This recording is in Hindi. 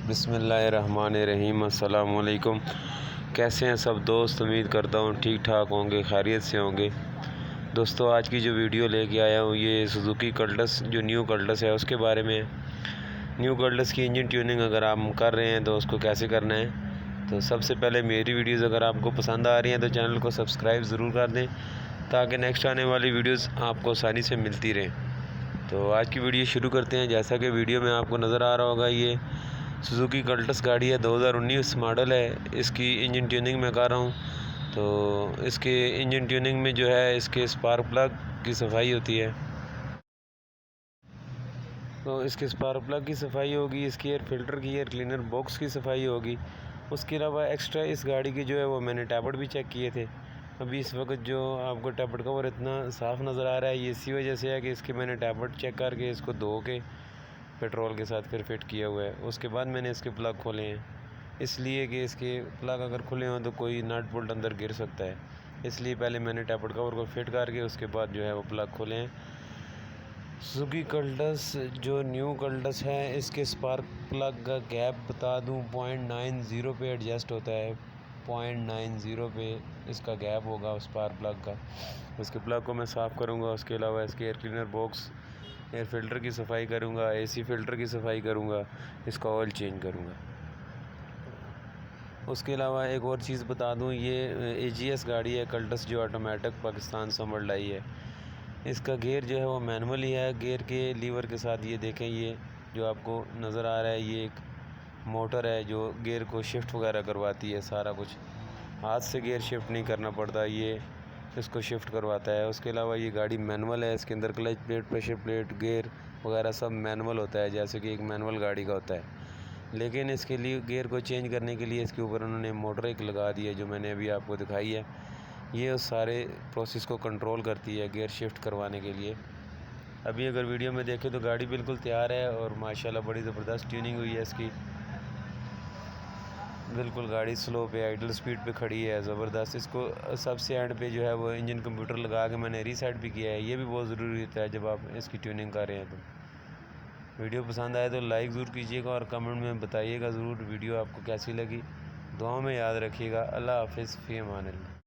बिस्मिल्लाहिर्रहमानिर्रहीम। अस्सलाम वालेकुम। कैसे हैं सब दोस्त? उम्मीद करता हूँ ठीक ठाक होंगे, खैरियत से होंगे। दोस्तों, आज की जो वीडियो लेके आया हूँ ये सुजुकी कल्टस जो न्यू कल्टस है उसके बारे में है। न्यू कल्टस की इंजन ट्यूनिंग अगर आप कर रहे हैं तो उसको कैसे करना है। तो सबसे पहले मेरी वीडियोज़ अगर आपको पसंद आ रही हैं तो चैनल को सब्सक्राइब ज़रूर कर दें ताकि नेक्स्ट आने वाली वीडियोज़ आपको आसानी से मिलती रहें। तो आज की वीडियो शुरू करते हैं। जैसा कि वीडियो में आपको नज़र आ रहा होगा, ये सुजुकी कल्टस गाड़ी है, 2019 मॉडल है। इसकी इंजन ट्यूनिंग मैं कर रहा हूँ। तो इसके इंजन ट्यूनिंग में जो है इसके स्पार्क प्लग की सफाई होती है। तो इसके स्पार्क प्लग की सफाई होगी, इसकी एयर फिल्टर की एयर क्लीनर बॉक्स की सफाई होगी। उसके अलावा एक्स्ट्रा इस गाड़ी की जो है वो मैंने टैबलेट भी चेक किए थे। अभी इस वक्त जो आपको टैबलेट कवर इतना साफ़ नज़र आ रहा है ये इसी वजह से है कि इसके मैंने टैबलेट चेक करके इसको धो के पेट्रोल के साथ फिर फिट किया हुआ है। उसके बाद मैंने इसके प्लग खोले हैं, इसलिए कि इसके प्लग अगर खुले हों तो कोई नट बोल्ट अंदर गिर सकता है। इसलिए पहले मैंने टैबलेट कवर को फिट करके उसके बाद जो है वो प्लग खोले हैं। सुजुकी कल्टस जो न्यू कल्टस है इसके स्पार्क प्लग का गैप बता दूं 0.90 पे एडजस्ट होता है। 0.90 पे इसका गैप होगा स्पार्क प्लग का। उसके प्लग को मैं साफ़ करूंगा। उसके अलावा इसके air cleaner box, air filter की सफाई करूंगा, एसी फिल्टर की सफाई करूंगा, इसका ऑयल चेंज करूंगा। उसके अलावा एक और चीज़ बता दूं, ये AGS गाड़ी है कल्टस जो ऑटोमेटिक पाकिस्तान से मॉडल आई है। इसका गियर जो है वो मैनुअल ही है। गियर के लीवर के साथ ये देखें, ये जो आपको नज़र आ रहा है ये एक मोटर है जो गियर को शिफ्ट वगैरह करवाती है। सारा कुछ हाथ से गियर शिफ्ट नहीं करना पड़ता, ये इसको शिफ्ट करवाता है। उसके अलावा ये गाड़ी मैनुअल है। इसके अंदर clutch plate, pressure plate, gear वगैरह सब मैनुअल होता है जैसे कि एक मैनुअल गाड़ी का होता है। लेकिन इसके लिए गियर को चेंज करने के लिए इसके ऊपर उन्होंने मोटर एक लगा दी है जो मैंने अभी आपको दिखाई है। ये उस सारे प्रोसेस को कंट्रोल करती है गियर शिफ्ट करवाने के लिए। अभी अगर वीडियो में देखें तो गाड़ी बिल्कुल तैयार है और माशाल्लाह बड़ी ज़बरदस्त ट्यूनिंग हुई है इसकी। बिल्कुल गाड़ी स्लो पे आइडल स्पीड पे खड़ी है, ज़बरदस्त। इसको सबसे एंड पे जो है वो इंजन कंप्यूटर लगा के मैंने रीसेट भी किया है। ये भी बहुत ज़रूरी होता है जब आप इसकी ट्यूनिंग कर रहे हैं। तो वीडियो पसंद आए तो लाइक ज़रूर कीजिएगा और कमेंट में बताइएगा ज़रूर वीडियो आपको कैसी लगी। दुआओं में याद रखिएगा। अल्लाह हाफ़िज़, फ़ी अमान अल्लाह।